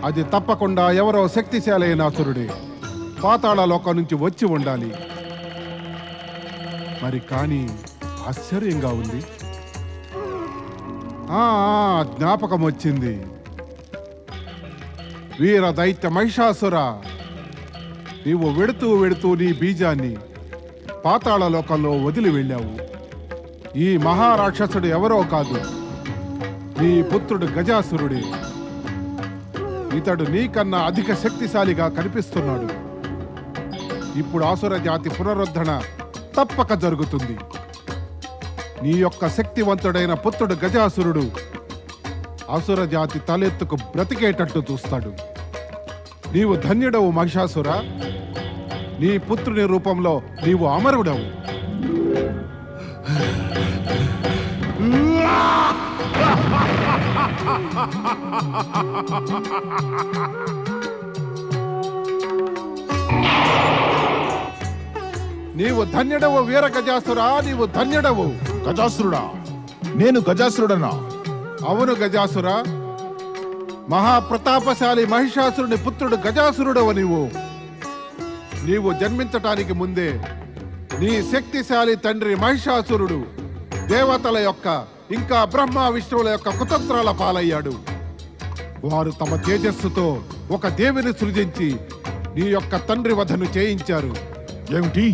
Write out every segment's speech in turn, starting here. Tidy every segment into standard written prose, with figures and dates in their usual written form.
అది తప్పకుండా ఎవరో శక్తిశాలి అయిన అసురుడే పాతాళ లోకం నుంచి వచ్చి ఉండాలి. మరి కానీ ఆశ్చర్యంగా ఉంది. జ్ఞాపకం వచ్చింది. వీర దైత్య మహిషాసుర, నీవు వెడుతూ వెడుతూ నీ బీజాన్ని పాతాళ లోకంలో వదిలి వెళ్ళావు. ఈ మహారాక్షసుడు ఎవరో కాదు, నీ పుత్రుడు గజాసురుడే. ఇతడు నీకన్నా అధిక శక్తిశాలిగా కనిపిస్తున్నాడు. ఇప్పుడు ఆసుర జాతి పునరుద్ధరణ తప్పక జరుగుతుంది. నీ యొక్క శక్తివంతుడైన పుత్రుడు గజాసురుడు అసుర జాతి తలెత్తుకు బ్రతికేటట్టు చూస్తాడు. నీవు ధన్యుడవు మహిషాసుర, నీ పుత్రుని రూపంలో నీవు అమరుడవు. నీవు ధన్యుడవు వీర గజాసురా, నీవు ధన్యుడవు. గజాసురుడా? నేను గజాసురుడనా? అవును గజాసురా, మహాప్రతాపశాలి మహిషాసురుని పుత్రుడు గజాసురుడవు. నీవు జన్మించటానికి ముందే నీ శక్తిశాలి తండ్రి మహిషాసురుడు దేవతల యొక్క ఇంకా బ్రహ్మ విష్ణువుల యొక్క కుతంత్రాల పాలయ్యాడు. వారు తమ తేజస్సుతో ఒక దేవిని సృజించి నీ యొక్క తండ్రి వధను చేయించారు. ఏమిటి?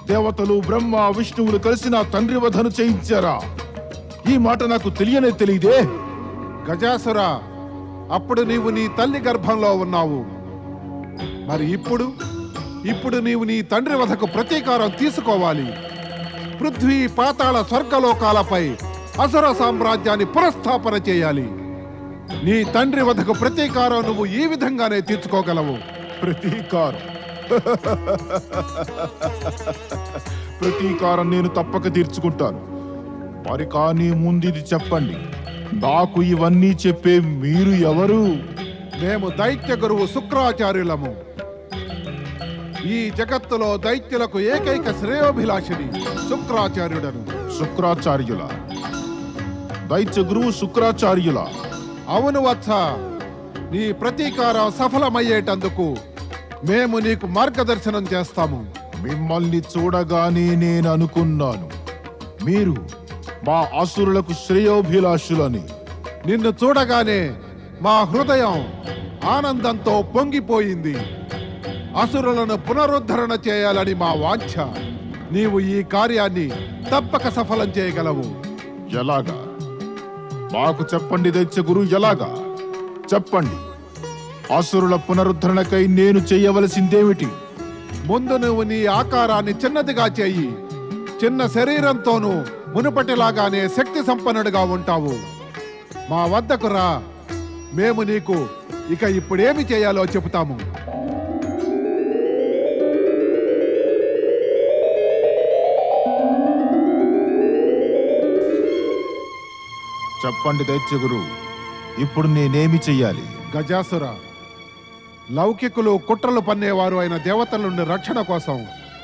దేవతలు బ్రహ్మ విష్ణువులు కలిసి నా తండ్రి వధను చేయించారా? ఈ మాట నాకు తెలియదే. గజాసుర, అప్పుడు నీవు నీ తల్లి గర్భంలో ఉన్నావు. మరి ఇప్పుడు నీవు నీ తండ్రి వధకు ప్రతీకారం తీసుకోవాలి. పృథ్వీ పాతాళ స్వర్గలోకాలపై అసుర సామ్రాజ్యాన్ని పునఃస్థాపన చేయాలి. నీ తండ్రి వధకు ప్రతీకారం నువ్వు ఈ విధంగానే తీర్చుకోగలవు. ప్రతీకారం నేను తప్పక తీర్చుకుంటాను. మరి కానీ ముందు చెప్పండి, నాకు ఇవన్నీ చెప్పే మీరు ఎవరు? మేము దైత్య గురువు శుక్రాచార్యులము. ఈ జగత్తులో దైత్యులకు ఏకైక శ్రేయోభిలాషిని శుక్రాచార్యుడను. శుక్రాచార్యుల? దైత్య గురువు శుక్రాచార్యుల? అవును వత్స, నీ ప్రతీకారం సఫలమయ్యేటందుకు మేము నీకు మార్గదర్శనం చేస్తాము. మిమ్మల్ని చూడగానే నేను అనుకున్నాను మీరు మా అసురులకు శ్రేయోభిలాషులని. నిన్ను చూడగానే మా హృదయం ఆనందంతో పొంగిపోయింది. అసురులను పునరుద్ధరణ చేయాలని మా వాంఛ. నీవు ఈ కార్యాన్ని తప్పక సఫలం చేయగలవు. ఎలాగా? మాకు చెప్పండి దైత్య గురు, ఎలాగా చెప్పండి. అసురుల పునరుద్ధరణకై నేను చేయవలసిందేమిటి? ముందు నువ్వు నీ ఆకారాన్ని చిన్నదిగా చేయి. చిన్న శరీరంతోనూ మునుపటిలాగానే శక్తి సంపన్నుడిగా ఉంటావు. మా వద్దకు రా, మేము నీకు ఇక ఇప్పుడేమి చేయాలో చెబుతాము. చెప్పండి దైత్య గురు, ఇప్పుడు నేనేమి చెయ్యాలి? గజాసుర, లౌకికులు కుట్రలు పన్నేవారు అయిన దేవతల నుండి రక్షణ కోసం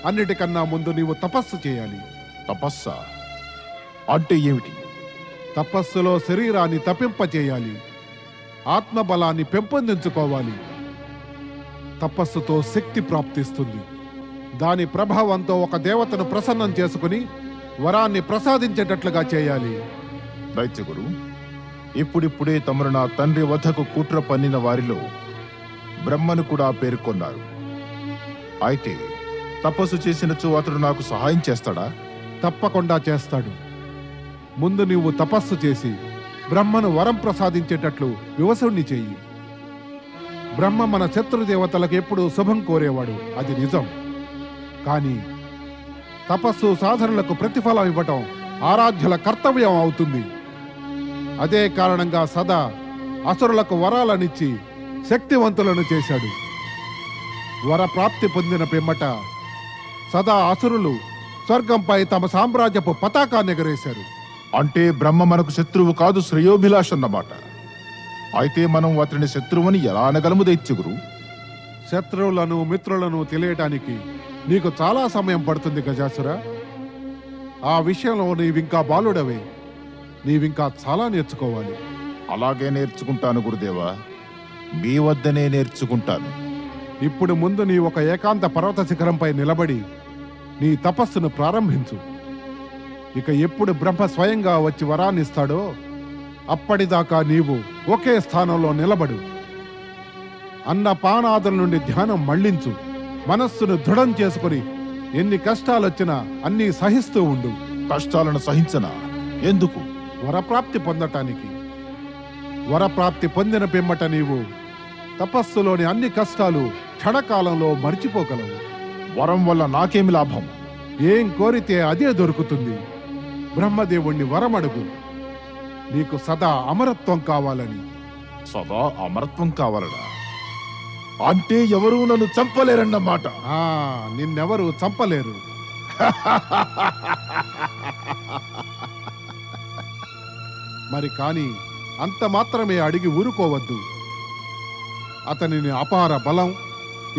అన్నిటికన్నా ముందు నీవు తపస్సు చేయాలి. తపస్సా అంటే ఏమిటి? తపస్సులో శరీరాన్ని తపింపచేయాలి, ఆత్మబలాన్ని పెంపొందించుకోవాలి. తపస్సుతో శక్తి ప్రాప్తిస్తుంది. దాని ప్రభావంతో ఒక దేవతను ప్రసన్నం చేసుకుని వరాన్ని ప్రసాదించేటట్లుగా చేయాలి. దైత్య గురు, ఇప్పుడిప్పుడే తమరు నా తండ్రి వద్దకు కుట్ర పన్నిన వారిలో బ్రహ్మను కూడా పేర్కొన్నారు. అయితే తపస్సు చేసినచో అతడు నాకు సహాయం చేస్తాడా? తప్పకుండా చేస్తాడు. ముందు నీవు తపస్సు చేసి బ్రహ్మను వరం ప్రసాదించేటట్లు వివసుణ్ణి చెయ్యి. బ్రహ్మ మన శత్రుదేవతలకు ఎప్పుడూ శుభం కోరేవాడు, అది నిజం. కానీ తపస్సు సాధనలకు ప్రతిఫలం ఇవ్వటం ఆరాధ్యుల కర్తవ్యం అవుతుంది. అదే కారణంగా సదా అసురులకు వరాలనిచ్చి శక్తివంతులను చేశాడు. వరప్రాప్తి పొందిన పిమ్మట సదా అసురులు స్వర్గంపై తమ సామ్రాజ్యపు పతాకాన్ని ఎగరేశారు. అంటే బ్రహ్మ మనకు శత్రువు కాదు, శ్రేయోభిలాష్ అన్నమాట. అయితే మనం అతని శత్రువుని ఎలా అనగలము దైత్యగురు? శత్రువులను మిత్రులను తెలియటానికి నీకు చాలా సమయం పడుతుంది గజాసుర. ఆ విషయంలో నీవింకా బాలుడవే. నీవింకా చాలా నేర్చుకోవాలి. అలాగే నేర్చుకుంటాను గురుదేవా, మీ వద్దనే నేర్చుకుంటాను. ఇప్పుడు ముందు నీ ఒక ఏకాంత పర్వత శిఖరంపై నిలబడి నీ తపస్సును ప్రారంభించు. ఇక ఎప్పుడు బ్రహ్మ స్వయంగా వచ్చి వరాన్నిస్తాడో అప్పటిదాకా నీవు ఒకే స్థానంలో నిలబడు. అన్నపానాదుల నుండి ధ్యానం మళ్లించు. మనస్సును దృఢం చేసుకుని ఎన్ని కష్టాలొచ్చినా అన్నీ సహిస్తూ ఉండు. కష్టాలను సహించనా? ఎందుకు? వరప్రాప్తి పొందటానికి. వరప్రాప్తి పొందిన పిమ్మట నీవు తపస్సులోని అన్ని కష్టాలు క్షణకాలంలో మర్చిపోగలవు. వరం వల్ల నాకేమి లాభం? ఏం కోరితే అదే దొరుకుతుంది. బ్రహ్మదేవుణ్ణి వరమడుగు. నీకు సదా అమరత్వం కావాలని. సదా అమరత్వం కావాలడా? అంటే ఎవరూ నన్ను చంపలేరన్నమాట. నిన్నెవరూ చంపలేరు. మరి కాని అంత మాత్రమే అడిగి ఊరుకోవద్దు. అతనిని అపార బలం,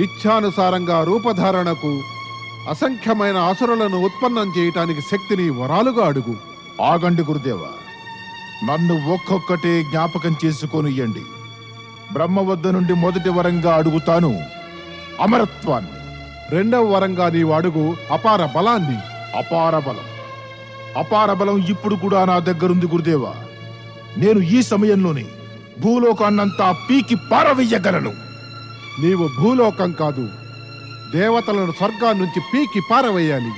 ఇచ్ఛానుసారంగా రూపధారణకు, అసంఖ్యమైన అసురులను ఉత్పన్నం చేయటానికి శక్తిని వరాలుగా అడుగు. ఆగండి గురుదేవా, నన్ను ఒక్కొక్కటే జ్ఞాపకం చేసుకొనియండి. బ్రహ్మ వద్ద నుండి మొదటి వరంగా అడుగుతాను అమరత్వాన్ని. రెండవ వరంగా నీవు అడుగు అపార బలాన్ని. అపార బలం. అపార బలం ఇప్పుడు కూడా నా దగ్గరుంది గురుదేవా. నేను ఈ సమయంలోనే భూలోకాన్నంతా పీకి పారవేయగలను. నీవు భూలోకం కాదు, దేవతలను స్వర్గాన్నించి పీకి పారవేయాలి.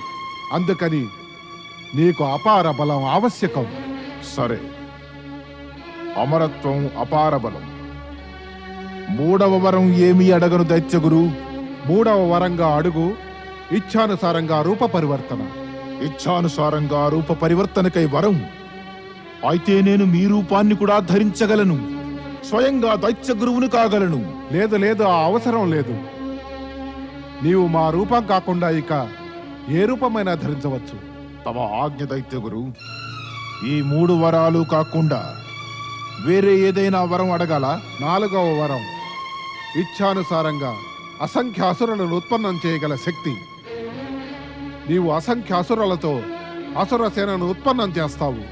అందుకని నీకు అపార బలం ఆవశ్యకం. సరే, అమరత్వం, అపార బలం. మూడవ వరం ఏమీ అడగను దైత్యగురు. మూడవ వరంగా అడుగు ఇచ్ఛానుసారంగా రూప పరివర్తన. ఇచ్ఛానుసారంగా రూప పరివర్తనకై వరం. అయితే నేను మీ రూపాన్ని కూడా ధరించగలను. స్వయంగా దైత్య గురువును కాగలను. లేదు లేదు, ఆ అవసరం లేదు. నీవు మా రూపం కాకుండా ఇక ఏ రూపమైనా ధరించవచ్చు. తమ ఆజ్ఞ దైత్య గురు. ఈ 3 వరాలు కాకుండా వేరే ఏదైనా వరం అడగాల? నాలుగవ వరం ఇచ్ఛానుసారంగా అసంఖ్య అసురులను ఉత్పన్నం చేయగల శక్తి. నీవు అసంఖ్య అసురులతో అసుర సేనను ఉత్పన్నం చేస్తావు.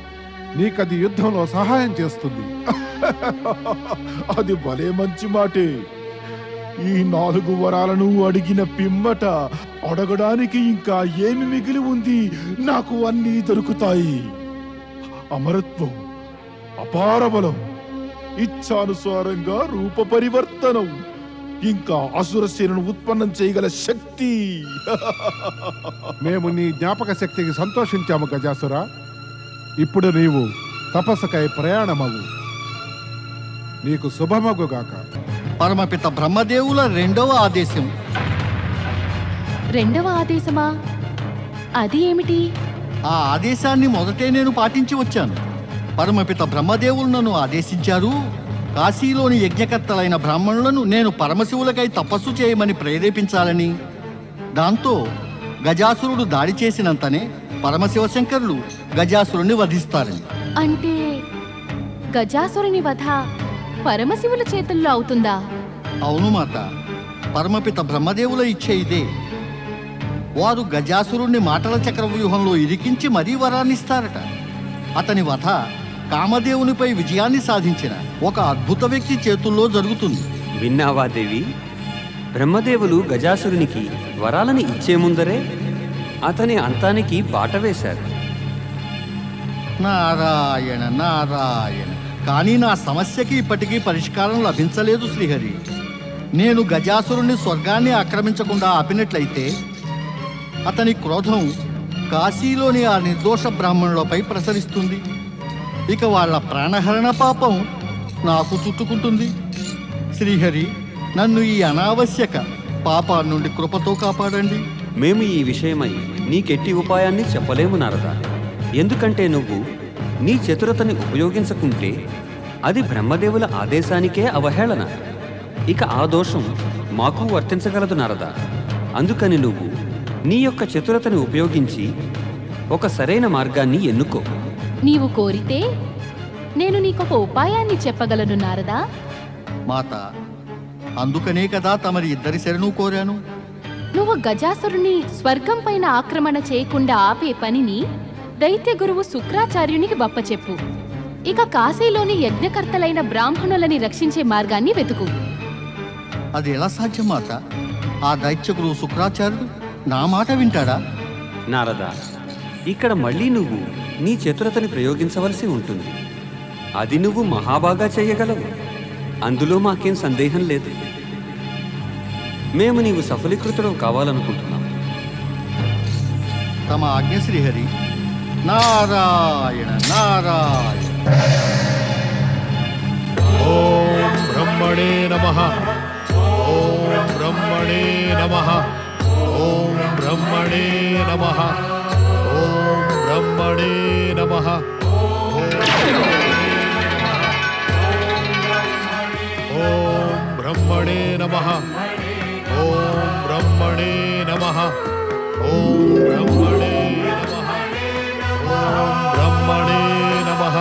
నీకది యుద్ధంలో సహాయం చేస్తుంది. అది భలే మంచి మాటే. ఈ 4 వరాలను అడిగిన పిమ్మట అడగడానికి ఇంకా ఏమి మిగిలి ఉంది? నాకు అన్నీ దొరుకుతాయి. అమరత్వం, అపార బలం, ఇచ్ఛానుసారంగా రూప పరివర్తనం, ఇంకా అసురసేనను ఉత్పన్నం చేయగల శక్తి. మేము నీ జ్ఞాపక శక్తికి సంతోషించాము గజాసుర. ఇప్పుడు నీవు తపస్సుకై ప్రయాణమవు. నీకు శుభమగుగాక. పరమపిత బ్రహ్మదేవుల రెండవ ఆదేశం. రెండవ ఆదేశమా? అది ఏమిటి? ఆ ఆదేశాన్ని మొదటే నేను పాటించి వచ్చాను. పరమపిత బ్రహ్మదేవులు నన్ను ఆదేశించారు. కాశీలోని యజ్ఞకర్తలైన బ్రాహ్మణులను నేను పరమశివులకై తపస్సు చేయమని ప్రేరేపించాలని. దాంతో గజాసురుడు దాడి చేసినంతనే పరమశివశంకరులు గజాసురుని వధిస్తారని. అంటే గజాసురుని వధ పరమశివుల చేతుల్లో అవుతుందా? అవును మాత, పరమపిత బ్రహ్మదేవుల ఇచ్చే ఇదే. వారు గజాసురుణ్ణి మాటల చక్రవ్యూహంలో ఇరికించి మరీ వరాన్నిస్తారట. అతని వధ కామదేవునిపై విజయాన్ని సాధించిన ఒక అద్భుత వ్యక్తి చేతుల్లో జరుగుతుంది. విన్నావా దేవి? బ్రహ్మదేవులు గజాసురునికి వరాలని ఇచ్చే ముందరే అతని అంతానికి బాట వేశారు. నారాయణ నారాయణ. కానీ నా సమస్యకి ఇప్పటికీ పరిష్కారం లభించలేదు శ్రీహరి. నేను గజాసురుణ్ణి స్వర్గాన్ని ఆక్రమించకుండా ఆపినట్లయితే అతని క్రోధం కాశీలోని ఆ నిర్దోష బ్రాహ్మణులపై ప్రసరిస్తుంది. ఇక వాళ్ళ ప్రాణహరణ పాపం నాకు చుట్టుకుంటుంది. శ్రీహరి, నన్ను ఈ అనావశ్యక పాపాల నుండి కృపతో కాపాడండి. మేము ఈ విషయమై నీకెట్టి ఉపాయాన్ని చెప్పలేము నారద. ఎందుకంటే నువ్వు నీ చతురతని ఉపయోగించకుంటే అది బ్రహ్మదేవుల ఆదేశానికే అవహేళన. ఇక ఆ దోషం మాకు వర్తించగలదు నారద. అందుకని నువ్వు నీ యొక్క చతురతని ఉపయోగించి ఒక సరైన మార్గాన్ని ఎన్నుకో. నీవు కోరితే నేను నీకొక ఉపాయాన్ని చెప్పగలను నారదా. మాత, అందుకనే కదా తమరి ఇద్దరి శరణు కోరాను. నువ్వు గజాసురుని స్వర్గం పైన ఆక్రమణ చేయకుండా ఆపే పనిని దైత్య గురువు శుక్రాచార్యునికి బప్పచెప్పు. ఇక కాశీలోని యజ్ఞకర్తలైన బ్రాహ్మణులని రక్షించే మార్గాన్ని వెతుకు. అది ఎలా సాధ్యం మాత? ఆ దైత్యకుడు శుక్రాచార్యుడు నా మాట వింటాడా? నారదా, ఇక్కడ మళ్ళీ నువ్వు నీ చతురతని ప్రయోగించవలసి ఉంటుంది. అది నువ్వు మహాబాగా చేయగలవు, అందులో మాకేం సందేహం లేదు. మేము నీవు సఫలీకృతుడు కావాలనుకుంటున్నాం. తమ ఆజ్ఞ శ్రీహరి. నారాయణ నారాయణ. ఓం బ్రహ్మణే నమః. ఓం బ్రహ్మణే నమః. ఓం బ్రహ్మణే నమః. ఓం బ్రహ్మణే నమః. ఓం బ్రహ్మణే నమః. ఓం బ్రహ్మణే నమః. ఓం బ్రహ్మణే నమః. ఓం బ్రహ్మణే నమః.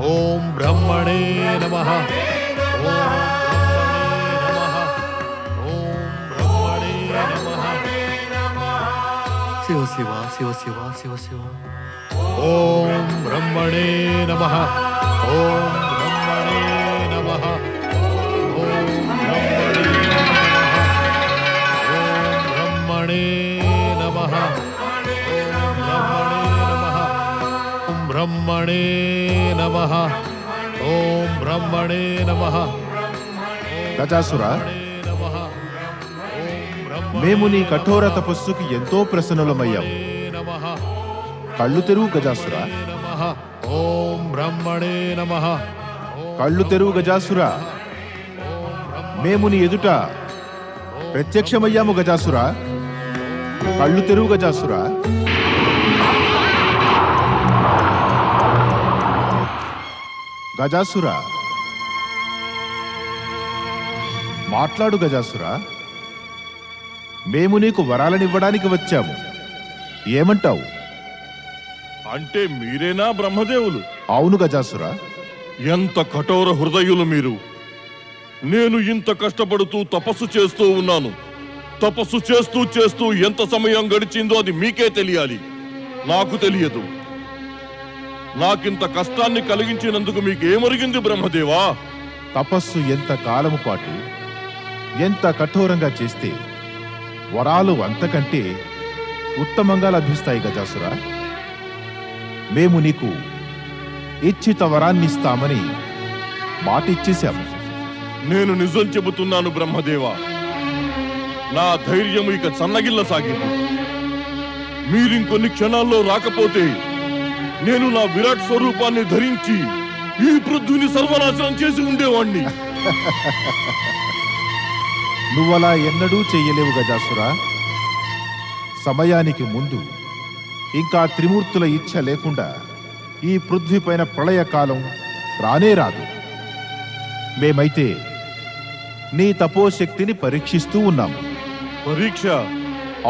ఓం బ్రహ్మణే నమః. ఓం బ్రహ్మణే నమః. శివ శివ శివ శివ శివ శివ. ఓం బ్రహ్మణే నమః. ఓం బ్రహ్మణే నమః. ఓం బ్రహ్మణే నమః. ఓం బ్రహ్మణే నమః. ఓం బ్రహ్మణే నమః. గజాసుర, మేము నీ కఠోర తపస్సుకి ఎంతో ప్రసన్నులమయ్యాం. కళ్ళు తెరువు గజాసుర. ఓం బ్రహ్మణే నమః. కళ్ళు తెరువు గజాసుర. మేము నీ ఎదుట ప్రత్యక్షమయ్యాము గజాసుర. కళ్ళు తెరువు గజాసుర. గజాసుర, మాట్లాడు గజాసుర. మేము నీకు వరాలనివ్వడానికి వచ్చాము, ఏమంటావు? అంటే మీరేనా బ్రహ్మదేవులు? అవును గజాసుర. ఎంత కఠోర హృదయులు మీరు! నేను ఇంత కష్టపడుతూ తపస్సు చేస్తూ ఉన్నాను. తపస్సు చేస్తూ చేస్తూ ఎంత సమయం గడిచిందో అది మీకే తెలియాలి, నాకు తెలియదు. నాకింత కష్టాన్ని కలిగించినందుకు మీకేమరిగింది బ్రహ్మదేవా? తపస్సు ఎంత కాలము పాటు ఎంత కఠోరంగా చేస్తే వరాలు అంతకంటే ఉత్తమంగా లభిస్తాయి గజాసుర. మేము నీకు ఇచ్చిత వరాన్నిస్తామని మాటిచ్చేశాము. నేను నిజం చెబుతున్నాను బ్రహ్మదేవా. నా ధైర్యం ఇక సన్నగిల్లసాగింది. మీరింకొన్ని క్షణాల్లో రాకపోతే నేను నా విరాట్ స్వరూపాన్ని ధరించి ఈ పృథ్వీని సర్వనాశనం చేసి ఉండేవాణ్ణి. నువ్వలా ఎన్నడూ చెయ్యలేవు గజాసుర. సమయానికి ముందు ఇంకా త్రిమూర్తుల ఇచ్ఛ లేకుండా ఈ పృథ్వీ పైన ప్రళయకాలం రానే రాదు. మేమైతే నీ తపోశక్తిని పరీక్షిస్తూ ఉన్నాము. పరీక్ష?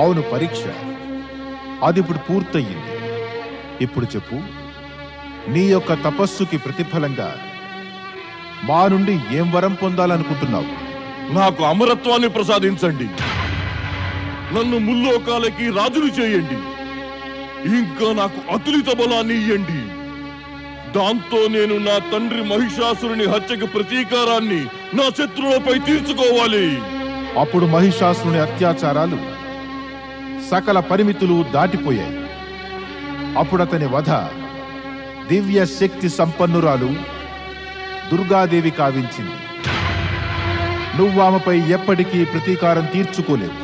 అవును, పరీక్ష. అదిప్పుడు పూర్తయింది. ఇప్పుడు చెప్పు, నీ యొక్క తపస్సుకి ప్రతిఫలంగా మా నుండి ఏం వరం పొందాలనుకుంటున్నావు? నాకు అమరత్వాన్ని ప్రసాదించండి. నన్ను ముల్లోకాలకి రాజులు చేయండి. ఇంకా నాకు అతులిత బలాన్ని ఇయ్యండి. దాంతో నేను నా తండ్రి మహిషాసురుని హత్యకు ప్రతీకారాన్ని నా శత్రువులపై తీర్చుకోవాలి. అప్పుడు మహిషాసురుని అత్యాచారాలు సకల పరిమితులు దాటిపోయాయి. అప్పుడు అతని వధ దివ్య శక్తి సంపన్నురాలు దుర్గాదేవి కావించింది. నువ్వామెపై ఎప్పటికీ ప్రతీకారం తీర్చుకోలేవు.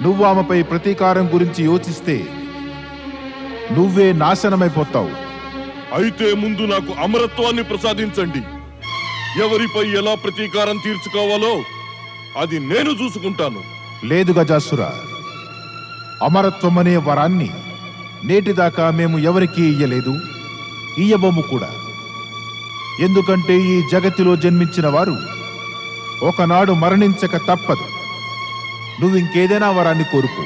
నువ్వామెపై ప్రతీకారం గురించి యోచిస్తే నువ్వే నాశనమైపోతావు. అయితే ముందు నాకు అమరత్వాన్ని ప్రసాదించండి. ఎవరిపై ఎలా ప్రతీకారం తీర్చుకోవాలో అది నేను చూసుకుంటాను. లేదు గజాసుర, అమరత్వం అనే వరాన్ని నేటిదాకా మేము ఎవరికీ ఇయ్యలేదు, ఇయ్యబొమ్ము కూడా. ఎందుకంటే ఈ జగతిలో జన్మించిన వారు ఒకనాడు మరణించక తప్పదు. నువ్వింకేదైనా వరాన్ని కోరుకో.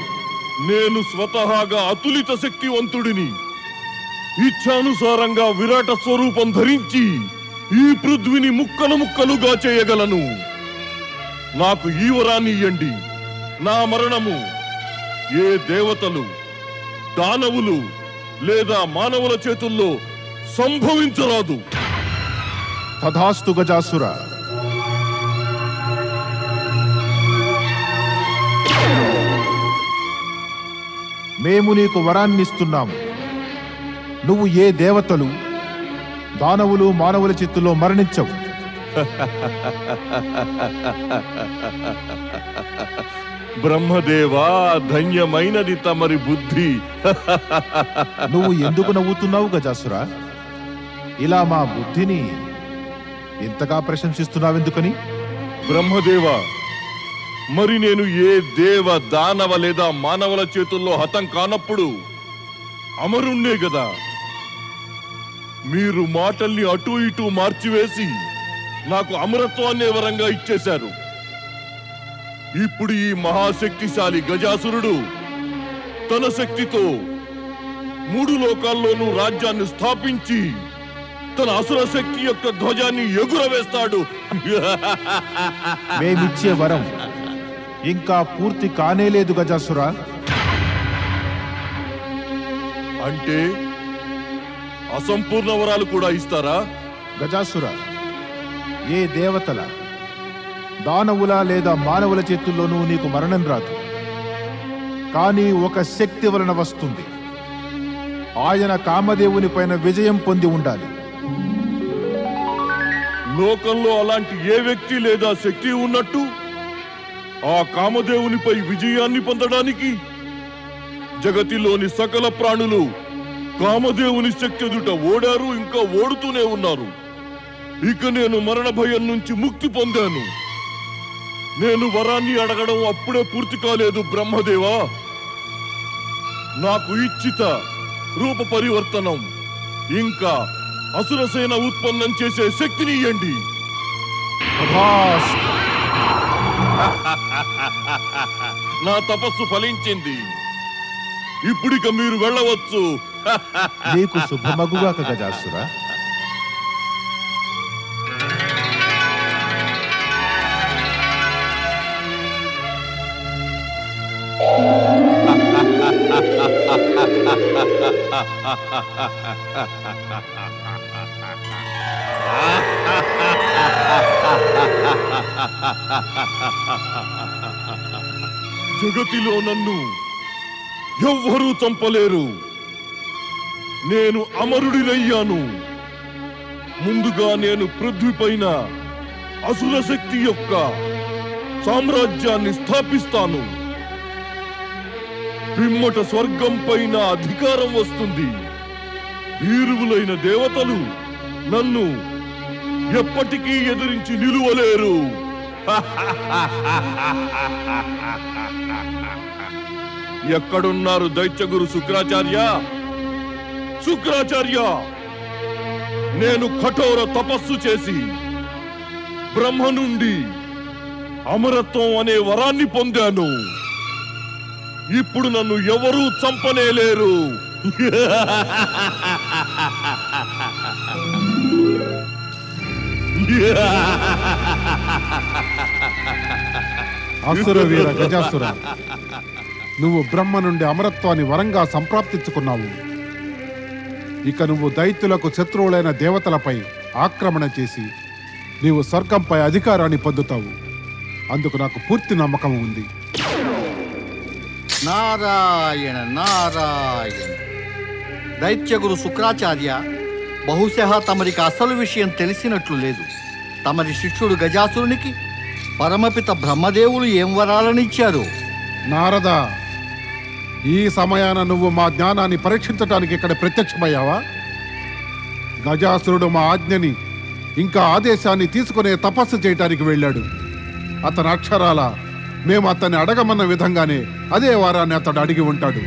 నేను స్వతహాగా అతులిత శక్తివంతుడిని. ఇచ్ఛానుసారంగా విరాట స్వరూపం ధరించి ఈ పృథ్వీని ముక్కలు ముక్కలుగా చేయగలను. నాకు ఈ వరాన్ని ఇయ్యండి. నా మరణము ఏ దేవతలు, దానవులు లేదా మానవుల చేతుల్లో సంభవించరాదు. తథాస్తు గజాసుర. మేము నీకు వరాన్నిస్తున్నాము. నువ్వు ఏ దేవతలు, దానవులు, మానవుల చేతుల్లో మరణించవు. బ్రహ్మదేవా, ధన్యమైనది తమరి బుద్ధి. నువ్వు ఎందుకు నవ్వుతున్నావు గజాసుర? ఇలా మా బుద్ధిని ఇంతగా ప్రశంసిస్తున్నావెందుకని? బ్రహ్మదేవా, మరి నేను ఏ దేవ, దానవ లేదా మానవుల చేతుల్లో హతం కానప్పుడు అమరుణ్ణే గదా. మీరు మాటల్ని అటూ ఇటూ మార్చివేసి నాకు అమరత్వాన్నే వరంగా ఇచ్చేశారు. ఇప్పుడు ఈ మహాశక్తిశాలి గజాసురుడు తన శక్తితో 3 లోకాల్లోనూ రాజ్యాన్ని స్థాపించి తన అసుర శక్తి యొక్క ధ్వజాన్ని ఎగురవేస్తాడు. మేమిచ్చే వరం ఇంకా పూర్తి కానేలేదు గజాసుర. అంటే అసంపూర్ణ వరాలు కూడా ఇస్తారా? గజాసుర, ఏ దేవతల, దానవుల లేదా మానవుల చేతుల్లోనూ నీకు మరణం రాదు. కానీ ఒక శక్తి వలన వస్తుంది. ఆయన కామదేవుని పైన విజయం పొంది ఉండాలి. లోకంలో అలాంటి ఏ వ్యక్తి లేదా శక్తి ఉన్నట్టు ఆ కామదేవునిపై విజయాన్ని పొందడానికి జగతిలోని సకల ప్రాణులు కామదేవుని శక్తి ఎదుట ఓడారు, ఇంకా ఓడుతూనే ఉన్నారు. ఇక నేను మరణ భయం నుంచి ముక్తి పొందాను. నేను వరాన్ని అడగడం అప్పుడే పూర్తి కాలేదు బ్రహ్మదేవా. నాకు ఇచ్చిత, రూప పరివర్తనం, ఇంకా అసురసేన ఉత్పన్నం చేసే శక్తిని ఇయ్యండి. నా తపస్సు ఫలించింది. ఇప్పుడిక మీరు వెళ్ళవచ్చు. నీకు శుభమగుగాక గజాసుర. జగతిలో నన్ను ఎవ్వరూ చంపలేరు. నేను అమరుడినయ్యాను. ముందుగా నేను పృథ్వీపైన అసుర శక్తి యొక్క సామ్రాజ్యాన్ని స్థాపిస్తాను. పిమ్మట స్వర్గం పైన అధికారం వస్తుంది. వీరువులైన దేవతలు నన్ను ఎప్పటికీ ఎదిరించి నిలువలేరు. ఎక్కడున్నారు దైత్యగురు శుక్రాచార్య? శుక్రాచార్య, నేను కఠోర తపస్సు చేసి బ్రహ్మ నుండి అమరత్వం అనే వరాన్ని పొందాను. ఇప్పుడు నన్ను ఎవరూ చంపనేలేరు. అసుర వీర గజాసుర, నువ్వు బ్రహ్మ నుండి అమరత్వాన్ని వరంగా సంప్రాప్తించుకున్నావు. ఇక నువ్వు దైత్యులకు శత్రువులైన దేవతలపై ఆక్రమణ చేసి నీవు స్వర్గంపై అధికారాన్ని పొందుతావు. అందుకు నాకు పూర్తి నమ్మకం ఉంది. నారాయణ నారాయణ. దైత్యగురు శుక్రాచార్య, బహుశా తమరికి అసలు విషయం తెలిసినట్లు లేదు. తమరి శిష్యుడు గజాసురునికి పరమపిత బ్రహ్మదేవులు ఏం వరాలనిచ్చారు? నారద, ఈ సమయాన నువ్వు మా జ్ఞానాన్ని పరీక్షించడానికి ఇక్కడ ప్రత్యక్షమయ్యావా? గజాసురుడు మా ఆజ్ఞని ఇంకా ఆదేశాన్ని తీసుకునే తపస్సు చేయటానికి వెళ్ళాడు. అతని అక్షరాల మేము అతన్ని అడగమన్న విధంగానే అదే వారాన్ని అతడు అడిగి ఉంటాడు.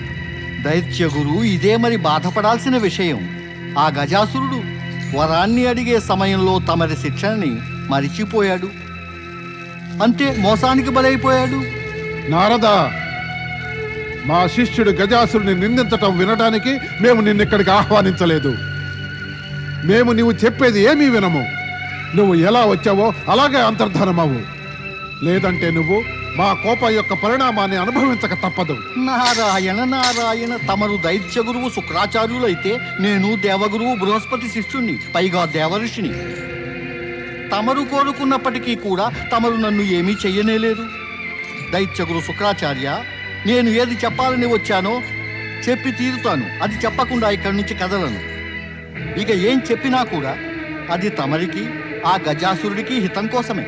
దైత్యగురు, ఇదే మరి బాధపడాల్సిన విషయం. ఆ గజాసురుడు వరాన్ని అడిగే సమయంలో తమరి శిక్షణని మరిచిపోయాడు. అంతే, మోసానికి బలైపోయాడు. నారద, మా శిష్యుడు గజాసురుని నిందించటం వినటానికి మేము నిన్నిక్కడికి ఆహ్వానించలేదు. మేము నువ్వు చెప్పేది ఏమీ వినము. నువ్వు ఎలా వచ్చావో అలాగే అంతర్ధానమవు. లేదంటే నువ్వు మా కోపం యొక్క పరిణామాన్ని అనుభవించక తప్పదు. నారాయణ నారాయణ, తమరు దైత్య గురువు శుక్రాచార్యులైతే నేను దేవగురువు బృహస్పతి శిష్యుణ్ణి, పైగా దేవఋషిని. తమరు కోరుకున్నప్పటికీ కూడా తమరు నన్ను ఏమీ చెయ్యనేలేదు. దైత్యగురు శుక్రాచార్య, నేను ఏది చెప్పాలని వచ్చానో చెప్పి తీరుతాను. అది చెప్పకుండా ఇక్కడి నుంచి కదలను. ఇక ఏం చెప్పినా కూడా అది తమరికి, ఆ గజాసురుడికి హితం కోసమే.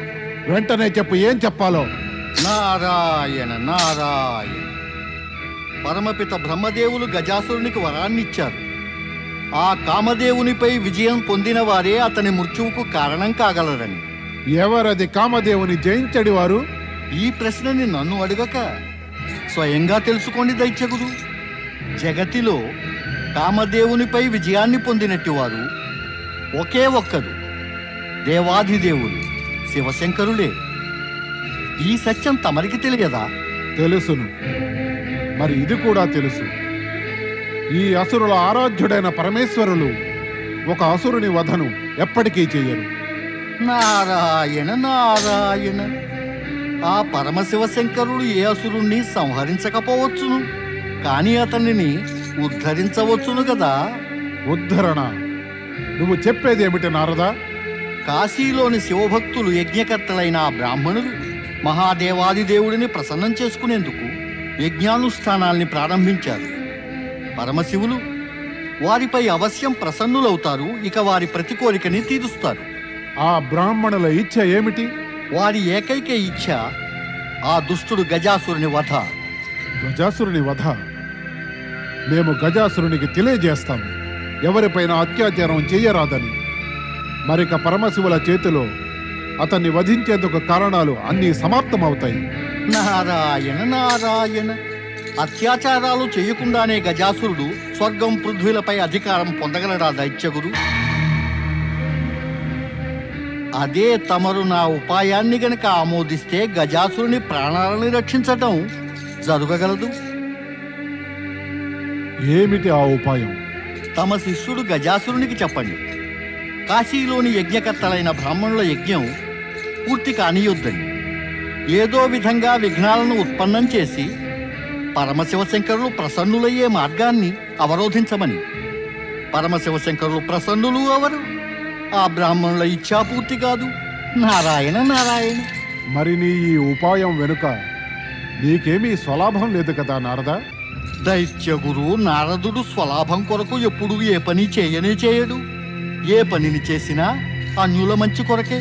వెంటనే చెప్పు, ఏం చెప్పాలో. నారాయణ నారాయణ, పరమపిత బ్రహ్మదేవులు గజాసురునికి వరాన్నిచ్చారు. ఆ కామదేవునిపై విజయం పొందిన వారే అతని మృత్యువుకు కారణం కాగలరని. ఎవరది కామదేవుని జయించడి వారు? ఈ ప్రశ్నని నన్ను అడగక స్వయంగా తెలుసుకోండి దైత్యగురు. జగతిలో కామదేవునిపై విజయాన్ని పొందినట్టు వారు ఒకే ఒక్కరు, దేవాధిదేవులు శివశంకరులే. ఈ సత్యం తమరికి తెలియదా? తెలుసును. మరి ఇది కూడా తెలుసు. ఈ అసురుల ఆరాధ్యుడైన పరమేశ్వరులు ఒక అసురుని వధను ఎప్పటికీ చెయ్యరు. నారాయణ నారాయణ, ఆ పరమశివశంకరుడు ఏ అసురుణ్ణి సంహరించకపోవచ్చును, కానీ అతనిని ఉద్ధరించవచ్చును కదా. ఉద్ధరణ? నువ్వు చెప్పేదేమిటి నారదా? కాశీలోని శివభక్తులు యజ్ఞకర్తలైన ఆ బ్రాహ్మణులు మహాదేవాదిదేవుడిని ప్రసన్నం చేసుకునేందుకు యజ్ఞానుష్ఠానాల్ని ప్రారంభించారు. పరమశివులు వారిపై అవశ్యం ప్రసన్నులవుతారు. ఇక వారి ప్రతి కోరికని తీరుస్తారు. ఆ బ్రాహ్మణుల ఇచ్ఛ ఏమిటి? వారి ఏకైక ఇచ్ఛ ఆ దుష్టుడు గజాసురుని వధ. గజాసురుని వధ? మేము గజాసురునికి తెలియజేస్తాము ఎవరిపైన అత్యాచారం చెయ్యరాదని. మరిక పరమశివుల చేతిలో అతన్ని వధించేందుకు కారణాలు అన్నీ సమాప్తమవుతాయి. నారాయణ నారాయణ, అత్యాచారాలు చేయకుండానే గజాసురుడు స్వర్గం పృథ్వీలపై అధికారం పొందగలడా దైత్యగురు? అదే తమరు నా ఉపాయాన్ని గనక ఆమోదిస్తే గజాసురుని ప్రాణాలను రక్షించటం జరగగలదు. ఏమిటి ఆ ఉపాయం? తమ శిష్యుడు గజాసురునికి చెప్పండి, కాశీలోని యజ్ఞకర్తలైన బ్రాహ్మణుల యజ్ఞం పూర్తి కానియొద్దని, ఏదో విధంగా విఘ్నాలను ఉత్పన్నం చేసి పరమశివశంకరులు ప్రసన్నులయ్యే మార్గాన్ని అవరోధించమని. పరమశివశంకరులు ప్రసన్నులు అవరు, ఆ బ్రాహ్మణుల ఇచ్ఛాపూర్తి కాదు. నారాయణ నారాయణ. మరి నీ ఈ ఉపాయం వెనుక నీకేమీ స్వలాభం లేదు కదా నారదా? దైత్యగురు నారదుడు స్వలాభం కొరకు ఎప్పుడూ ఏ పని చేయనే చేయడు. ఏ పనిని చేసినా అన్యుల మంచి కొరకే.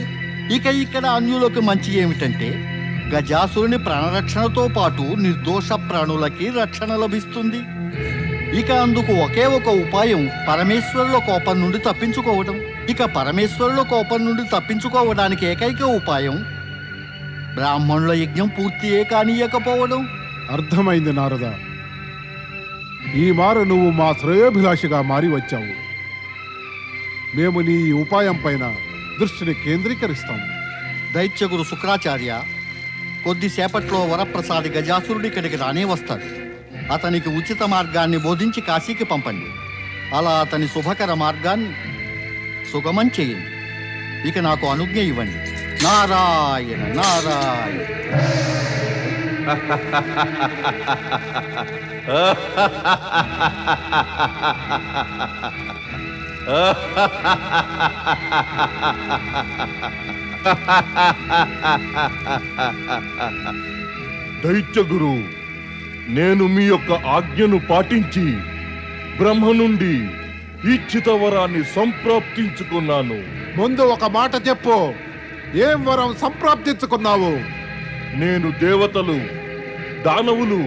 ఇక ఇక్కడ అన్యులకు మంచి ఏమిటంటే గజాసురుని ప్రాణరక్షణతో పాటు నిర్దోష ప్రాణులకి రక్షణ లభిస్తుంది. ఇక అందుకు ఒకే ఒక ఉపాయం పరమేశ్వరుల కోపం నుండి తప్పించుకోవడం. ఇక పరమేశ్వరుల కోపం నుండి తప్పించుకోవడానికి ఏకైక ఉపాయం బ్రాహ్మణుల యజ్ఞం పూర్తియే కానీయకపోవడం. అర్థమైంది నారదా. ఈ మారు నువ్వు మా శ్రేయోభిలాషిగా మారి వచ్చావు. మేము నీ ఈ ఉపాయం పైన దృష్టిని కేంద్రీకరిస్తాము. దైత్యగురు శుక్రాచార్య, కొద్దిసేపట్లో వరప్రసాది గజాసురుడు ఇక్కడికి రానే వస్తాడు. అతనికి ఉచిత మార్గాన్ని బోధించి కాశీకి పంపండి. అలా అతని శుభకర మార్గాన్ని సుగమం చేయండి. ఇక నాకు అనుజ్ఞ ఇవ్వండి. నారాయణ నారాయణ. దైత్యగురు, నేను మీ యొక్క ఆజ్ఞను పాటించి బ్రహ్మ నుండి ఇచ్ఛిత వరాన్ని సంప్రాప్తించుకున్నాను. ముందు ఒక మాట చెప్పు, ఏం వరం సంప్రాప్తించుకున్నావు? నేను దేవతలు, దానవులు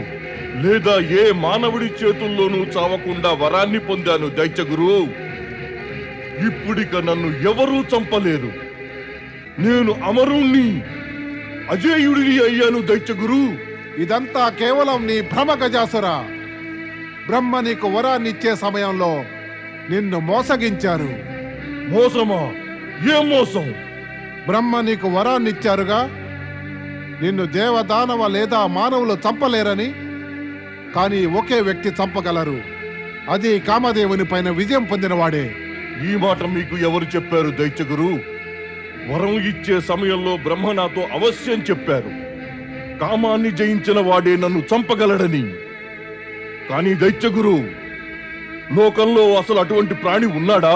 లేదా ఏ మానవుడి చేతుల్లోనూ చావకుండా వరాన్ని పొందాను దైత్యగురు. ఇప్పుడిక నన్ను ఎవరూ చంపలేరు. నేను అమరుణ్ణి, అజేయుడిని అయ్యాను దైత్యగురు. ఇదంతా కేవలం నీ భ్రమ గజాసుర. బ్రహ్మ నీకు వరాన్నిచ్చే సమయంలో నిన్ను మోసగించారు. మోసమా? ఏం మోసం? బ్రహ్మ నీకు వరాన్నిచ్చారుగా, నిన్ను దేవదానవ లేదా మానవులు చంపలేరని. కానీ ఒకే వ్యక్తి చంపగలరు. అది కామదేవుని పైన విజయం పొందినవాడే. ఈ మాట మీకు ఎవరు చెప్పారు దైత్యగురు? వరం ఇచ్చే సమయంలో బ్రహ్మ నాతో అవశ్యం చెప్పారు, కామాన్ని జయించిన వాడే నన్ను చంపగలడని. కానీ దైత్యగురు, లోకంలో అసలు అటువంటి ప్రాణి ఉన్నాడా?